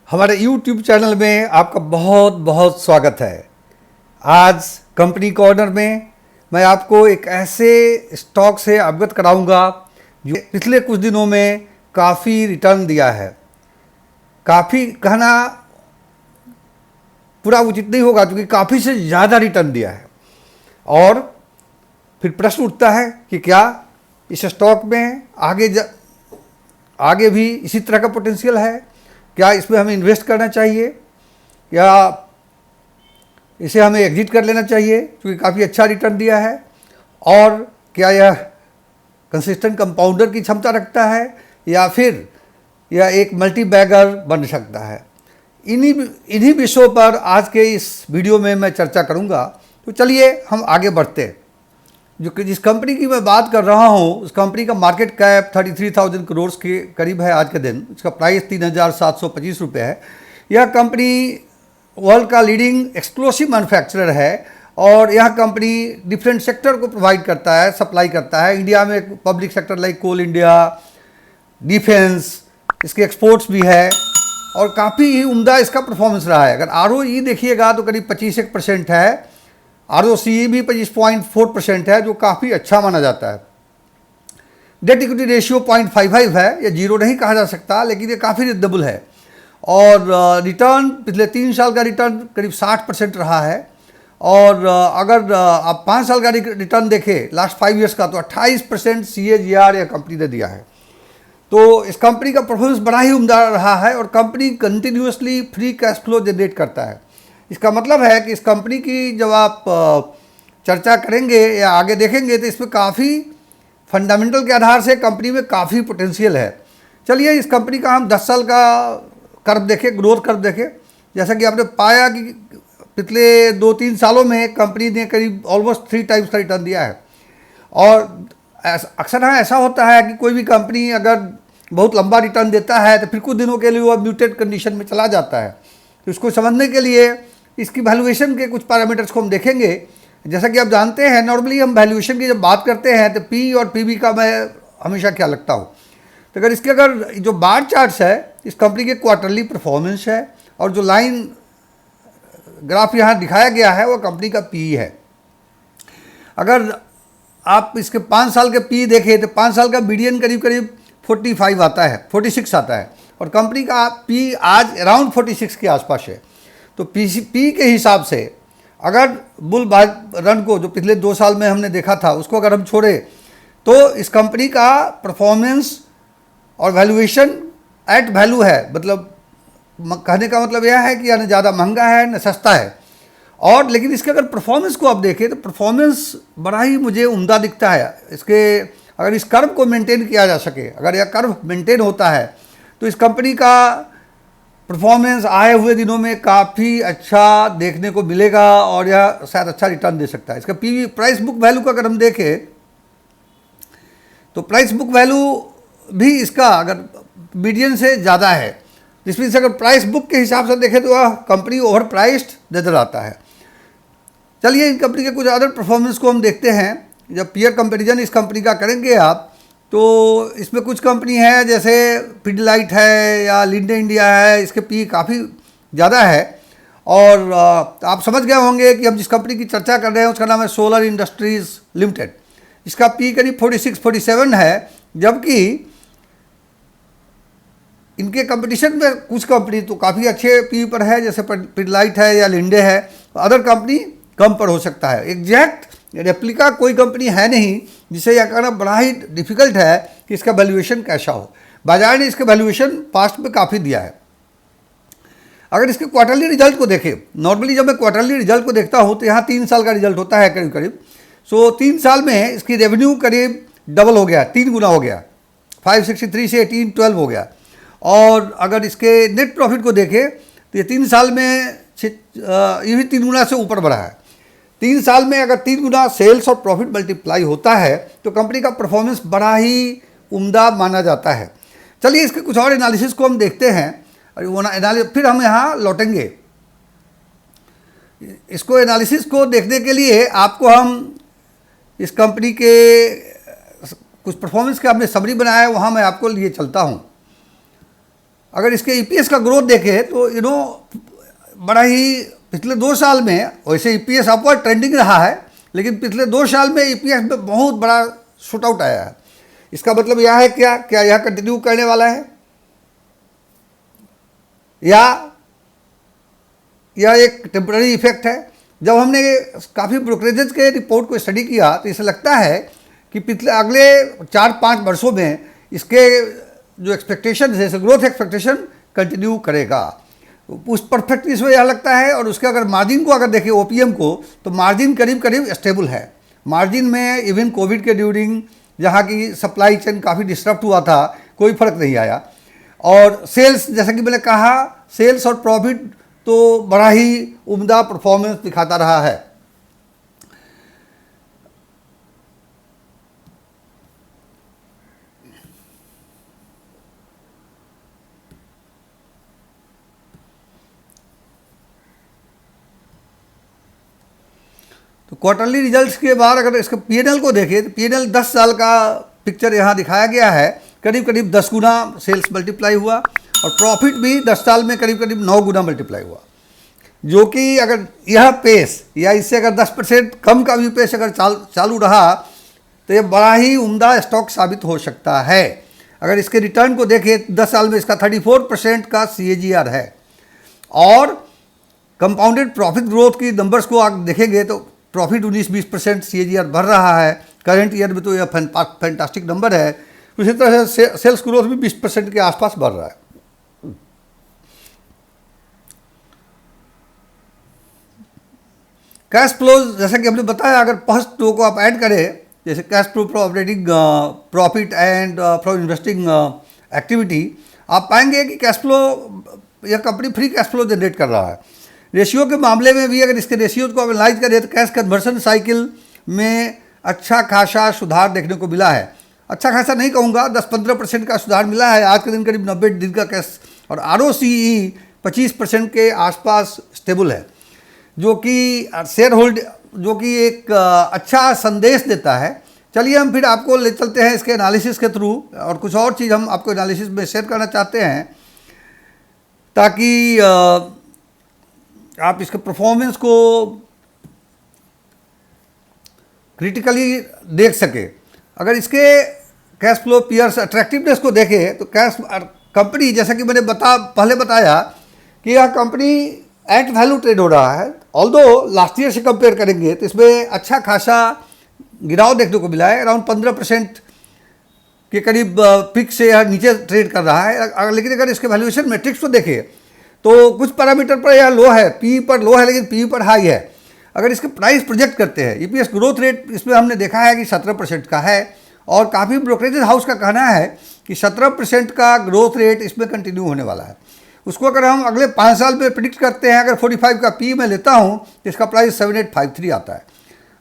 हमारे YouTube channel में आपका बहुत बहुत स्वागत है। आज कंपनी कॉर्नर में मैं आपको एक ऐसे स्टॉक से अवगत कराऊंगा जो पिछले कुछ दिनों में काफ़ी रिटर्न दिया है। काफ़ी कहना पूरा उचित नहीं होगा क्योंकि काफ़ी से ज़्यादा रिटर्न दिया है। और फिर प्रश्न उठता है कि क्या इस स्टॉक में आगे भी इसी तरह का पोटेंशियल है? क्या इसमें हमें इन्वेस्ट करना चाहिए या इसे हमें एग्जिट कर लेना चाहिए क्योंकि काफ़ी अच्छा रिटर्न दिया है? और क्या यह कंसिस्टेंट कंपाउंडर की क्षमता रखता है या फिर यह एक मल्टी बैगर बन सकता है? इन्हीं विषयों पर आज के इस वीडियो में मैं चर्चा करूंगा। तो चलिए हम आगे बढ़ते हैं। जिस कंपनी की मैं बात कर रहा हूं उस कंपनी का मार्केट कैप 33,000 करोड़ के करीब है आज के दिन। इसका प्राइस 3,725 रुपये है। यह कंपनी वर्ल्ड का लीडिंग एक्सप्लोसिव मैन्युफैक्चरर है और यह कंपनी डिफरेंट सेक्टर को प्रोवाइड करता है, सप्लाई करता है। इंडिया में पब्लिक सेक्टर लाइक कोल इंडिया, डिफेंस, इसके एक्सपोर्ट्स भी है और काफ़ी ही उम्दा इसका परफॉर्मेंस रहा है। अगर ROE देखिएगा तो करीब 25% है, ROCE भी 25.4% है जो काफ़ी अच्छा माना जाता है। डेट इक्विटी रेशियो 0.55 है, यह जीरो नहीं कहा जा सकता लेकिन ये काफ़ी रिजनेबल है। और रिटर्न पिछले 3 साल का रिटर्न करीब 60% रहा है। और अगर आप 5 साल का रिटर्न देखें लास्ट 5 ईयर्स का तो 28% CAGR यह कंपनी ने दिया है। तो इस कंपनी का परफॉर्मेंस बड़ा ही उम्दा रहा है और company continuously free cash flow generate करता है। इसका मतलब है कि इस कंपनी की जब आप चर्चा करेंगे या आगे देखेंगे तो इसमें काफ़ी फंडामेंटल के आधार से कंपनी में काफ़ी पोटेंशियल है। चलिए इस कंपनी का हम 10 साल का कर्व देखें, ग्रोथ कर्व देखें। जैसा कि आपने पाया कि पिछले 2-3 सालों में कंपनी ने करीब ऑलमोस्ट 3 टाइम्स का रिटर्न दिया है। और अक्सर ऐसा होता है कि कोई भी कंपनी अगर बहुत लंबा रिटर्न देता है तो फिर कुछ दिनों के लिए वो म्यूटेड कंडीशन में चला जाता है। तो इसको समझने के लिए इसकी वैल्यूएशन के कुछ पैरामीटर्स को हम देखेंगे। जैसा कि आप जानते हैं नॉर्मली हम वैल्यूएशन की जब बात करते हैं तो P और PB का मैं हमेशा ख्याल रखता हूँ। तो अगर जो बार चार्ट्स है इस कंपनी के क्वार्टरली परफॉर्मेंस है और जो लाइन ग्राफ यहाँ दिखाया गया है वो कंपनी का PE है। अगर आप इसके 5 साल के PE देखें तो 5 साल का मीडियन करीब 45 आता है, 46 आता है और कंपनी का PE आज अराउंड 46 के आसपास है। तो PE के हिसाब से अगर बुल रन को जो पिछले 2 साल में हमने देखा था उसको अगर हम छोड़े तो इस कंपनी का परफॉर्मेंस और वैल्यूएशन एट वैल्यू है। मतलब कहने का मतलब यह है कि न ज़्यादा महंगा है न सस्ता है। और लेकिन इसके अगर परफॉर्मेंस को आप देखें तो परफॉर्मेंस बड़ा ही मुझे उम्दा दिखता है। इसके अगर इस कर्व को मेंटेन किया जा सके, अगर यह कर्व मेंटेन होता है तो इस कंपनी का परफॉर्मेंस आए हुए दिनों में काफ़ी अच्छा देखने को मिलेगा और यह शायद अच्छा रिटर्न दे सकता है। इसका PB प्राइस बुक वैल्यू का अगर हम देखें तो प्राइस बुक वैल्यू भी इसका अगर मीडियन से ज़्यादा है, जिसमें से अगर प्राइस बुक के हिसाब से देखें तो वह कंपनी ओवर प्राइस्ड नजर आता है। चलिए इन कंपनी के कुछ अदर परफॉर्मेंस को हम देखते हैं। जब पीयर कंपेरिजन इस कंपनी का करेंगे आप तो इसमें कुछ कंपनी है जैसे पिडिलाइट है या लिंडे इंडिया है, इसके PE काफ़ी ज़्यादा है। और आप समझ गए होंगे कि हम जिस कंपनी की चर्चा कर रहे हैं उसका नाम है सोलर इंडस्ट्रीज़ लिमिटेड। इसका PE करीब 46-47 है, जबकि इनके कंपटीशन में कुछ कंपनी तो काफ़ी अच्छे PE पर है जैसे पिडिलाइट है या लिंडे है। अदर कंपनी कम पर हो सकता है। एग्जैक्ट रेप्लिका कोई कंपनी है नहीं जिसे यह कहना बड़ा ही डिफिकल्ट है कि इसका वैल्यूएशन कैसा हो। बाजार ने इसके वैल्यूएशन पास्ट में काफ़ी दिया है। अगर इसके क्वार्टरली रिजल्ट को देखें, नॉर्मली जब मैं क्वार्टरली रिजल्ट को देखता हूँ तो यहाँ 3 साल का रिजल्ट होता है करीब। सो 3 साल में इसकी रेवेन्यू करीब डबल हो गया, 3 गुना हो गया, 563 से 1812 हो गया। और अगर इसके नेट प्रॉफिट को देखें तो ये 3 साल में ये भी 3 गुना से ऊपर बढ़ा है। 3 साल में अगर 3 गुना सेल्स और प्रॉफिट मल्टीप्लाई होता है तो कंपनी का परफॉर्मेंस बड़ा ही उम्दा माना जाता है। चलिए इसके कुछ और एनालिसिस को हम देखते हैं और वो फिर हम यहाँ लौटेंगे। इसको एनालिसिस को देखने के लिए आपको हम इस कंपनी के कुछ परफॉर्मेंस का हमने समरी बनाया है, वहाँ मैं आपको लिए चलता हूँ। अगर इसके ईपीएस का ग्रोथ देखें तो बड़ा ही पिछले 2 साल में, वैसे ईपीएस अपवर्ड ट्रेंडिंग रहा है, लेकिन पिछले 2 साल में ईपीएस में बहुत बड़ा शूट आउट आया है। इसका मतलब यह है क्या यह कंटिन्यू करने वाला है, या यह एक टेम्पररी इफेक्ट है। जब हमने काफ़ी ब्रोकरेजेस के रिपोर्ट को स्टडी किया तो इसे लगता है कि पिछले अगले 4-5 वर्षों में इसके जो एक्सपेक्टेशन है, ग्रोथ एक्सपेक्टेशन कंटिन्यू करेगा। उस परफेक्टली इसमें यह लगता है। और उसके अगर मार्जिन को अगर देखें ओपीएम को, तो मार्जिन करीब करीब स्टेबल है। मार्जिन में इवन कोविड के ड्यूरिंग जहाँ की सप्लाई चेन काफ़ी डिस्टर्ब हुआ था, कोई फर्क नहीं आया। और सेल्स, जैसा कि मैंने कहा, सेल्स और प्रॉफिट तो बड़ा ही उम्दा परफॉर्मेंस दिखाता रहा है। तो क्वार्टरली रिजल्ट्स के बाद अगर इसका पीएनएल को देखें तो पीएनएल 10 साल का पिक्चर यहाँ दिखाया गया है। करीब करीब 10 गुना सेल्स मल्टीप्लाई हुआ और प्रॉफिट भी 10 साल में करीब करीब 9 गुना मल्टीप्लाई हुआ, जो कि अगर यह पेस या इससे अगर 10% कम का भी पेस अगर चालू रहा तो यह बड़ा ही उम्दा स्टॉक साबित हो सकता है। अगर इसके रिटर्न को देखें 10 साल में इसका 34% का CAGR है। और कंपाउंडेड प्रॉफिट ग्रोथ की नंबर्स को आप देखेंगे तो प्रॉफिट 19-20% CAGR बढ़ रहा है। करंट ईयर में तो यह फैंटास्टिक नंबर है। उसी तरह से सेल्स ग्रोथ भी 20% के आसपास बढ़ रहा है। कैश फ्लो, जैसा कि हमने बताया, अगर फर्स्ट दो को आप ऐड करें, जैसे cash flow from operating profit and from investing activity, आप पाएंगे कि कैश फ्लो, यह company free cash flow generate कर रहा है। रेशियो के मामले में भी अगर इसके रेशियोज को एनालाइज करें तो कैश कन्वर्सन साइकिल में अच्छा खासा सुधार देखने को मिला है। अच्छा खासा नहीं कहूँगा, 10-15% का सुधार मिला है। आज के दिन करीब 90 दिन का कैश, और ROCE 25% के आसपास स्टेबल है, जो कि शेयर होल्ड, जो कि एक अच्छा संदेश देता है। चलिए हम फिर आपको ले चलते हैं इसके एनालिसिस के थ्रू, और कुछ और चीज़ हम आपको एनालिसिस में शेयर करना चाहते हैं ताकि आप इसके परफॉर्मेंस को क्रिटिकली देख सके। अगर इसके कैश फ्लो पीयर्स अट्रैक्टिवनेस को देखें तो कैश कंपनी, जैसा कि मैंने पहले बताया कि यह कंपनी एट वैल्यू ट्रेड हो रहा है। ऑल्दो लास्ट ईयर से कंपेयर करेंगे तो इसमें अच्छा खासा गिराव देखने को मिला है। अराउंड 15% के करीब पिक से यह नीचे ट्रेड कर रहा है। लेकिन अगर इसके वैल्यूएशन मैट्रिक्स को देखें तो कुछ पैरामीटर पर यह लो है, पी पर लो है लेकिन पी पर हाई है। अगर इसके प्राइस प्रोजेक्ट करते हैं, ईपीएस ग्रोथ रेट इसमें हमने देखा है कि 17% का है, और काफ़ी ब्रोकरेज हाउस का कहना है कि 17% का ग्रोथ रेट इसमें कंटिन्यू होने वाला है। उसको अगर हम अगले 5 साल में प्रिडिक्ट करते हैं, अगर 45 का पी मैं लेता हूँ तो इसका प्राइस 7853 आता है।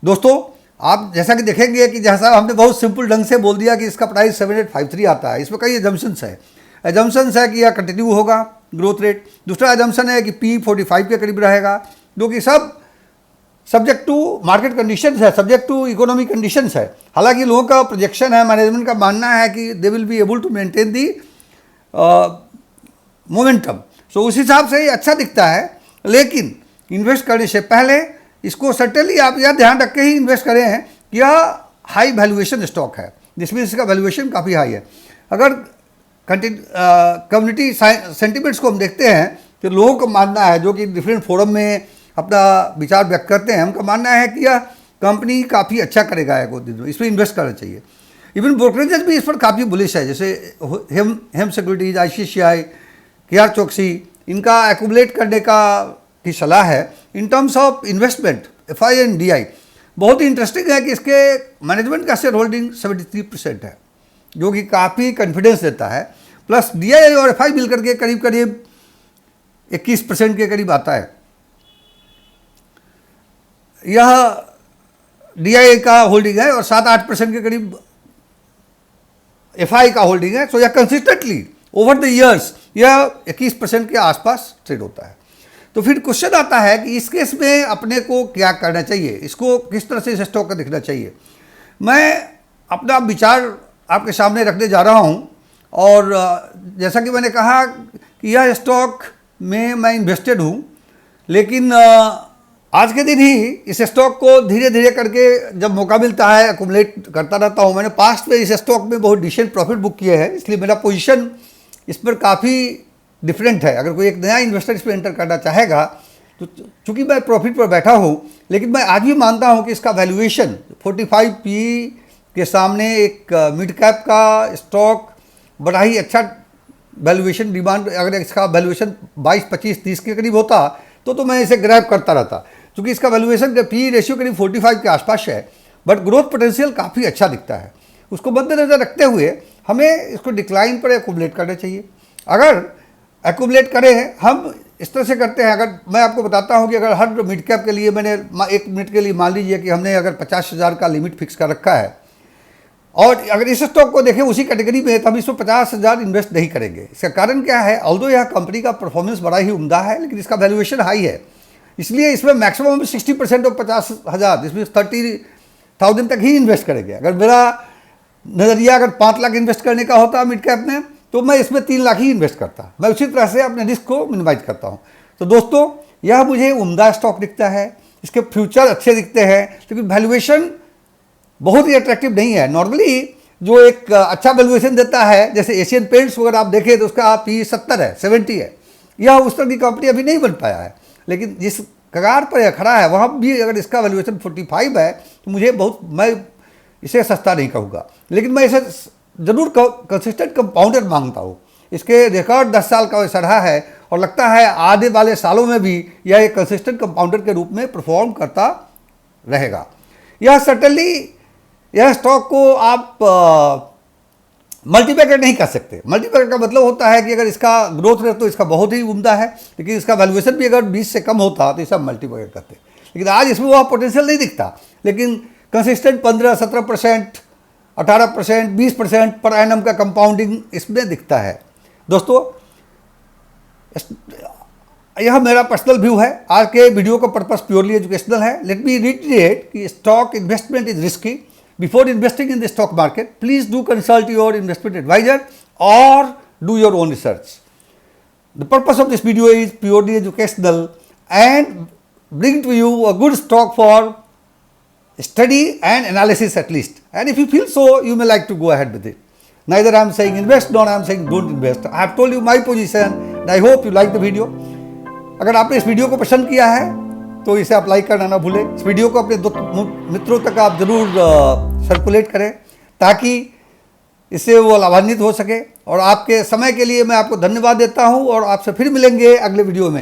दोस्तों, आप जैसा कि देखेंगे कि जैसा हमने बहुत सिंपल ढंग से बोल दिया कि इसका प्राइस 7853 आता है, इसमें कई एजम्पन्स है। एजम्पन्स है कि यह कंटिन्यू होगा ग्रोथ रेट। दूसरा एजम्पन है कि पी 45 के करीब रहेगा, जो कि सब सब्जेक्ट टू मार्केट कंडीशंस है, सब्जेक्ट टू इकोनॉमिक कंडीशंस है। हालांकि लोगों का प्रोजेक्शन है, मैनेजमेंट का मानना है कि they will be able to maintain the momentum. So उस हिसाब से ये अच्छा दिखता है। लेकिन इन्वेस्ट करने से पहले इसको सर्टेनली आप यह ध्यान रख के ही इन्वेस्ट करें कि यह हाई वैल्यूएशन स्टॉक है, जिसमें इसका वैल्यूएशन काफ़ी हाई है। अगर कम्युनिटी सेंटिमेंट्स को हम देखते हैं तो लोगों का मानना है, जो कि डिफरेंट फोरम में अपना विचार व्यक्त करते हैं, उनका मानना है कि यह कंपनी काफ़ी अच्छा करेगा, एक दिन में इसमें इन्वेस्ट करना चाहिए। इवन ब्रोकरेजेस भी इस पर काफ़ी बुलिश है, जैसे हेम सिक्योरिटीज, ICICI, KR चौकसी, इनका एक्यूमुलेट करने की सलाह है। In terms of investment FI and DI बहुत ही इंटरेस्टिंग है कि इसके मैनेजमेंट का शेयर होल्डिंग 73% है, जो कि काफ़ी कॉन्फिडेंस देता है। प्लस DI और FI मिलकर के करीब करीब 21% के करीब आता है। यह DI का होल्डिंग है और 7-8% के करीब FI का होल्डिंग है। सो यह कंसिस्टेंटली ओवर द ईयर्स यह 21% के आसपास ट्रेड होता है। तो फिर क्वेश्चन आता है कि इस केस में अपने को क्या करना चाहिए, इसको किस तरह से इस स्टॉक का दिखना चाहिए। मैं अपना विचार आपके सामने रखने जा रहा हूँ और जैसा कि मैंने कहा कि यह स्टॉक में मैं इन्वेस्टेड हूँ, लेकिन आज के दिन ही इस स्टॉक को धीरे धीरे करके जब मौका मिलता है एक्यूमुलेट करता रहता हूँ। मैंने पास्ट में इस स्टॉक में बहुत डिसेंट प्रॉफिट बुक किए हैं, इसलिए मेरा पोजीशन इस पर काफ़ी डिफरेंट है। अगर कोई एक नया इन्वेस्टर इस पर एंटर करना चाहेगा तो चूँकि मैं प्रॉफिट पर बैठा हूँ, लेकिन मैं आज भी मानता हूँ कि इसका वैल्यूएशन 45 PE के सामने एक मिड कैप का स्टॉक बड़ा ही अच्छा वैल्यूएशन डिमांड, अगर इसका वैल्यूएशन 22, 25, 30 के करीब होता तो मैं इसे ग्रैब करता रहता। क्योंकि इसका वैल्यूएशन PE रेशियो करीब 45 के आसपास है, बट ग्रोथ पोटेंशियल काफ़ी अच्छा दिखता है। उसको मद्देनजर रखते हुए हमें इसको डिक्लाइन पर एक्यूमुलेट करना चाहिए। अगर एक्यूमुलेट करें हम इस तरह से करते हैं, अगर मैं आपको बताता हूं कि अगर हर मिड कैप के लिए मैंने 1 मिनट के लिए मान लीजिए कि हमने अगर 50,000 का लिमिट फिक्स कर रखा है, और अगर इस स्टॉक को देखें उसी कैटेगरी में, तो हम इसमें 50,000 इन्वेस्ट नहीं करेंगे। इसका कारण क्या है? ऑल्दो यह कंपनी का परफॉर्मेंस बड़ा ही उम्दा है, लेकिन इसका वैल्यूएशन हाई है, इसलिए इसमें मैक्सिमम 60% ऑफ 50,000, इसमें 30,000 तक ही इन्वेस्ट करेंगे। अगर मेरा नज़रिया अगर 5 लाख इन्वेस्ट करने का होता मिड कैप में, तो मैं इसमें 3 लाख ही इन्वेस्ट करता। मैं उसी तरह से अपने रिस्क को मिनिमाइज करता हूँ। तो दोस्तों, यह मुझे उम्दा स्टॉक दिखता है, इसके फ्यूचर अच्छे दिखते हैं, लेकिन वैल्यूएशन बहुत ही अट्रैक्टिव नहीं है। नॉर्मली जो एक अच्छा वैल्यूएशन देता है, जैसे एशियन पेंट्स वगैरह आप देखें तो उसका PE 70 है, 70 है। यह उस तरह की कंपनी अभी नहीं बन पाया है, लेकिन जिस कगार पर यह खड़ा है वहाँ भी अगर इसका वैल्यूएशन 45 है तो मैं इसे सस्ता नहीं कहूँगा, लेकिन मैं इसे ज़रूर कंसिस्टेंट कंपाउंडर मांगता हूँ। इसके रिकॉर्ड 10 साल का वैसा रहा है, और लगता है आने वाले सालों में भी यह एक कंसिस्टेंट कंपाउंडर के रूप में परफॉर्म करता रहेगा। यह सर्टनली यह स्टॉक को आप मल्टीपैकर नहीं कर सकते। मल्टीपैकर का मतलब होता है कि अगर इसका ग्रोथ रेट तो इसका बहुत ही उम्दा है, लेकिन इसका वैल्यूएशन भी अगर 20 से कम होता तो इसे मल्टीपैकर करते। लेकिन आज इसमें वह पोटेंशियल नहीं दिखता, लेकिन कंसिस्टेंट 15-17%, 18%, 20% पर एनम का कंपाउंडिंग इसमें दिखता है। दोस्तों, यह मेरा पर्सनल व्यू है। आज के वीडियो का पर्पस प्योरली एजुकेशनल है। लेट मी रिटरेट कि stock investment is risky. Before investing in the stock market, please do consult your investment advisor or do your own research. The purpose of this video is purely educational and bring to you a good stock for study and analysis at least. And if you feel so, you may like to go ahead with it. Neither I am saying invest nor I am saying don't invest. I have told you my position and I hope you like the video. अगर आपने इस video को पसंद किया है तो इसे आप लाइक करना ना भूलें। इस वीडियो को अपने मित्रों तक आप ज़रूर सर्कुलेट करें, ताकि इससे वो लाभान्वित हो सके। और आपके समय के लिए मैं आपको धन्यवाद देता हूं, और आपसे फिर मिलेंगे अगले वीडियो में।